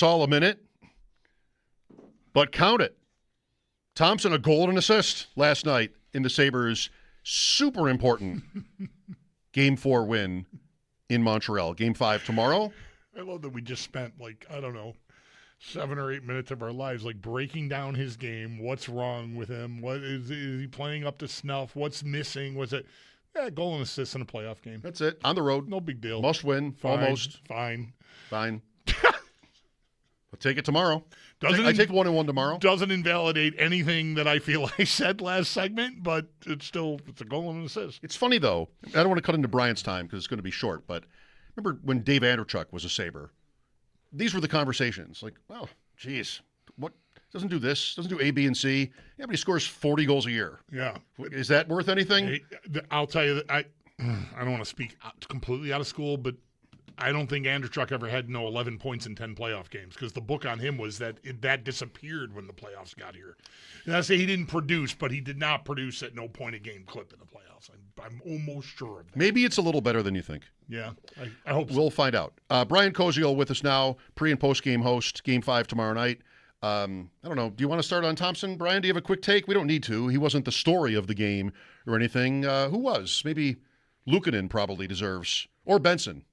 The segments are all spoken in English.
all a minute, but count it. Thompson, a goal and an assist last night in the Sabres' super important Game 4 win in Montreal. Game 5 tomorrow. I love that we just spent, 7 or 8 minutes of our lives, breaking down his game. What's wrong with him? What is he playing up to snuff? What's missing? Was it goal and assist in a playoff game? That's it. On the road. No big deal. Must win. Fine, almost. Fine. I'll take it tomorrow. I take 1-1 tomorrow. Doesn't invalidate anything that I feel I said last segment, but it's a goal and an assist. It's funny, though. I don't want to cut into Brian's time because it's going to be short, but remember when Dave Andrechuk was a Sabre? These were the conversations. Geez, what doesn't do this, doesn't do A, B, and C. Yeah, but he scores 40 goals a year. Yeah. Is that worth anything? Hey, I'll tell you that I don't want to speak completely out of school, but I don't think Andrechuk ever had 11 points in 10 playoff games because the book on him was that that disappeared when the playoffs got here. And I say he didn't produce, but he did not produce at no point a game clip in the playoffs. I'm almost sure of that. Maybe it's a little better than you think. Yeah, I hope so. We'll find out. Brian Koziol with us now, pre- and post-game host, Game 5 tomorrow night. I don't know. Do you want to start on Thompson? Brian, do you have a quick take? We don't need to. He wasn't the story of the game or anything. Who was? Maybe Luukkonen probably deserves. Or Benson.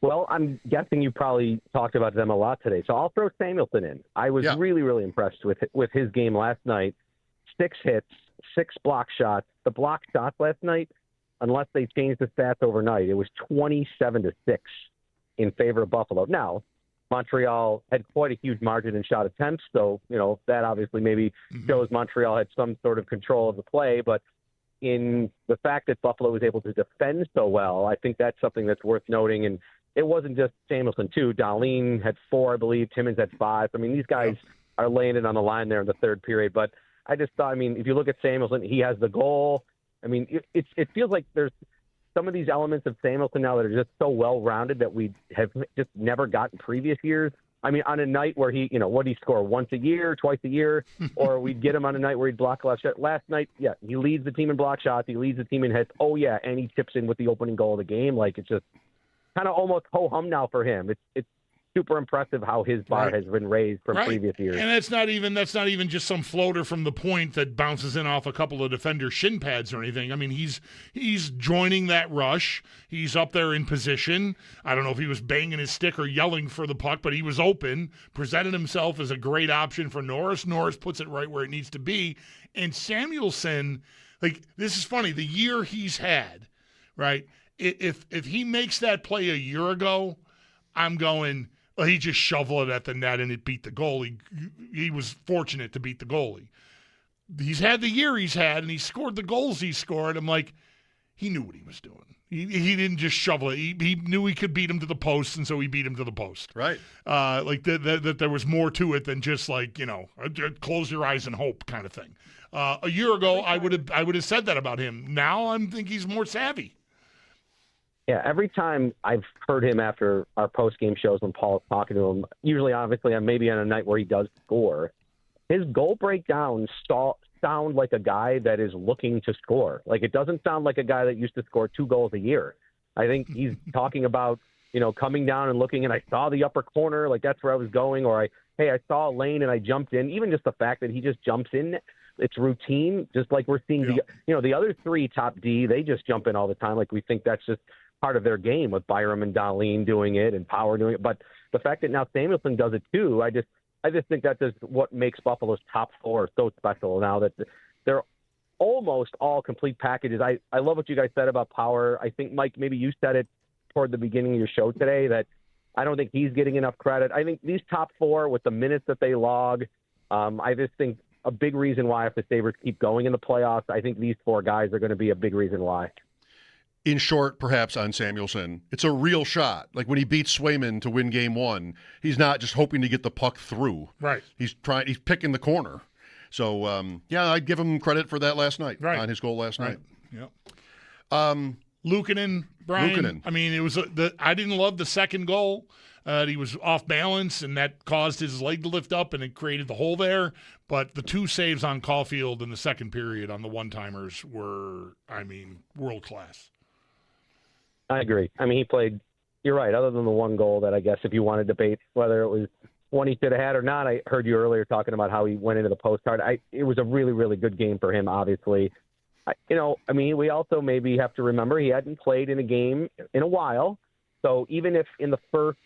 Well, I'm guessing you probably talked about them a lot today, so I'll throw Samuelson in. I was really, really impressed with his game last night. 6 hits, 6 block shots. The block shots last night, unless they changed the stats overnight, it was 27-6 in favor of Buffalo. Now, Montreal had quite a huge margin in shot attempts, so that obviously maybe shows Montreal had some sort of control of the play, but in the fact that Buffalo was able to defend so well, I think that's something that's worth noting. And it wasn't just Samuelson, too. Darlene had 4, I believe. Timmins had 5. I mean, these guys are laying it on the line there in the third period. But I just thought, if you look at Samuelson, he has the goal. It feels like there's some of these elements of Samuelson now that are just so well-rounded that we have just never gotten previous years. On a night where he, what did he score, once a year, twice a year? Or we'd get him on a night where he'd block a left shot. Last night, he leads the team in block shots. He leads the team in hits. And he tips in with the opening goal of the game. It's just kind of almost ho-hum now for him. It's super impressive how his bar has been raised from previous years. And that's not even just some floater from the point that bounces in off a couple of defender shin pads or anything. He's joining that rush. He's up there in position. I don't know if he was banging his stick or yelling for the puck, but he was open, presented himself as a great option for Norris. Norris puts it right where it needs to be. And Samuelson, this is funny, the year he's had, right? If he makes that play a year ago, I'm going, well, he just shoveled it at the net and it beat the goalie. He was fortunate to beat the goalie. He's had the year he's had, and he scored the goals he scored. I'm like, he knew what he was doing. He didn't just shovel it. He knew he could beat him to the post, and so he beat him to the post. Right. That there was more to it than just close your eyes and hope kind of thing. A year ago, I would have said that about him. Now I think he's more savvy. Yeah, every time I've heard him after our post-game shows when Paul's talking to him, usually obviously maybe on a night where he does score, his goal breakdowns sound like a guy that is looking to score. It doesn't sound like a guy that used to score 2 goals a year. I think he's talking about, coming down and looking, and I saw the upper corner, that's where I was going, or I saw a lane and I jumped in. Even just the fact that he just jumps in, it's routine, just like we're seeing the other 3 top D, they just jump in all the time. We think that's just part of their game with Byram and Darlene doing it and Power doing it. But the fact that now Samuelson does it too, I just think that's just what makes Buffalo's top 4 so special now, that they're almost all complete packages. I love what you guys said about Power. I think, Mike, maybe you said it toward the beginning of your show today, that I don't think he's getting enough credit. I think these top 4 with the minutes that they log, I just think a big reason why if the Sabres keep going in the playoffs, I think these 4 guys are going to be a big reason why. In short, perhaps on Samuelson, it's a real shot. When he beats Swayman to win Game 1, he's not just hoping to get the puck through. Right. He's picking the corner. So, I'd give him credit for that last night, on his goal last night. Yep. Luukkonen, Brian. It was I didn't love the second goal. He was off balance, and that caused his leg to lift up, and it created the hole there. But the 2 saves on Caulfield in the second period on the one-timers were, world class. I agree. He played you're right. Other than the one goal that I guess if you want to debate whether it was one he should have had or not, I heard you earlier talking about how he went into the postcard. It was a really, really good game for him, obviously. We also maybe have to remember he hadn't played in a game in a while. So even if in the first,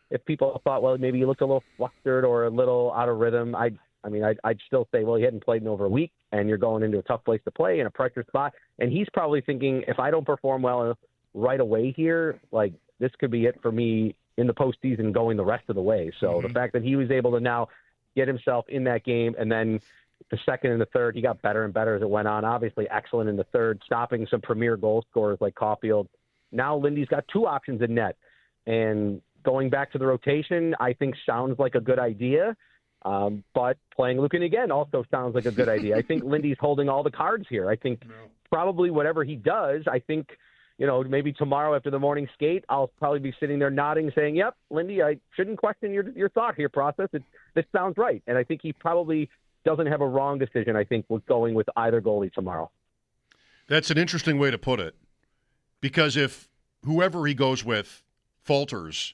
if people thought, well, maybe he looked a little flustered or a little out of rhythm, I'd still say, well, he hadn't played in over a week, and you're going into a tough place to play in a pressure spot. And he's probably thinking, if I don't perform well right away here, like this could be it for me in the postseason going the rest of the way. So the fact that he was able to now get himself in that game, and then the second and the third, he got better and better as it went on. Obviously excellent in the third, stopping some premier goal scorers like Caulfield. Now Lindy's got two options in net. And going back to the rotation, I think sounds like a good idea. But playing Luukkonen again also sounds like a good idea. I think Lindy's holding all the cards here. I think probably whatever he does, I think, maybe tomorrow after the morning skate, I'll probably be sitting there nodding, saying, yep, Lindy, I shouldn't question your thought here process. This sounds right. And I think he probably doesn't have a wrong decision, I think, with going with either goalie tomorrow. That's an interesting way to put it. Because if whoever he goes with falters,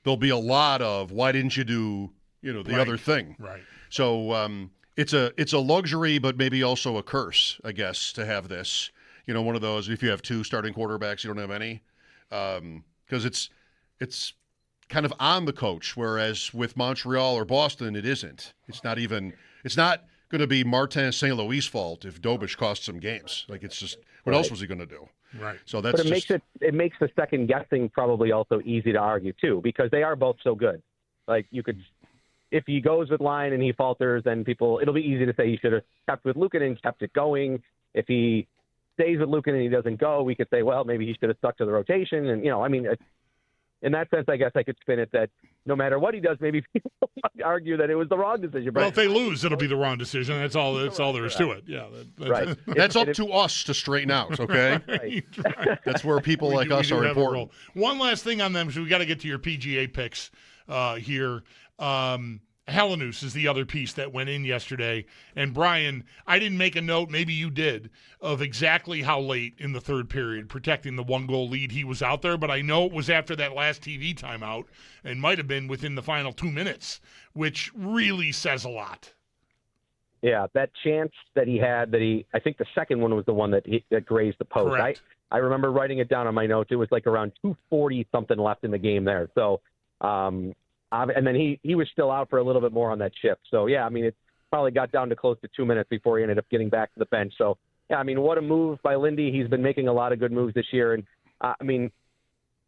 there'll be a lot of, why didn't you do, the other thing? Right. So it's a luxury, but maybe also a curse, I guess, to have this. One of those, if you have two starting quarterbacks, you don't have any. Because it's kind of on the coach, whereas with Montreal or Boston, it isn't. It's not going to be Martin St. Louis' fault if Dobish costs some games. Like, it's just, what else was he going to do? Right. So that's makes the second guessing probably also easy to argue too, because they are both so good. Like, you could, if he goes with line and he falters, then it'll be easy to say he should have kept with Luukkonen and kept it going. If he stays with Luukkonen and he doesn't go, we could say, well, maybe he should have stuck to the rotation. And, in that sense, I guess I could spin it that no matter what he does, maybe people might argue that it was the wrong decision. Well, if they lose, it'll be the wrong decision. That's all there is to it. Yeah. Right. That's up to us to straighten out, okay? Right. That's where people like us are important. One last thing on them, so we got to get to your PGA picks here. Helenius is the other piece that went in yesterday. And, Brian, I didn't make a note, maybe you did, of exactly how late in the third period, protecting the one-goal lead, he was out there. But I know it was after that last TV timeout and might have been within the final 2 minutes, which really says a lot. Yeah, that chance that he had, I think the second one was the one that grazed the post. Correct. I remember writing it down on my notes. It was like around 2:40 something left in the game there. So, and then he was still out for a little bit more on that shift. So, yeah, it probably got down to close to 2 minutes before he ended up getting back to the bench. So, yeah, what a move by Lindy. He's been making a lot of good moves this year. And,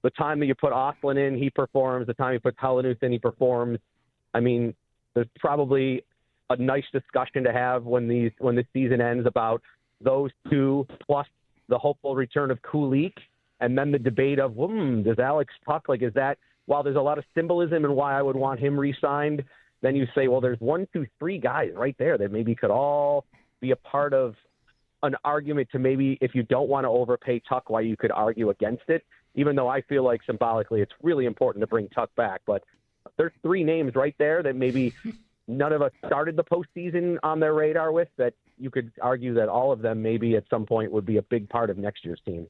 the time that you put Ostlund in, he performs. The time you put Helenius in, he performs. There's probably a nice discussion to have when the season ends about those two plus the hopeful return of Kulich, and then the debate of, does Alex Tuch, is that, while there's a lot of symbolism in why I would want him re-signed, then you say, well, there's 1, 2, 3 guys right there that maybe could all be a part of an argument to maybe, if you don't want to overpay Tuch, why you could argue against it, even though I feel like symbolically it's really important to bring Tuch back. But there's 3 names right there that maybe none of us started the postseason on their radar with, that you could argue that all of them maybe at some point would be a big part of next year's team.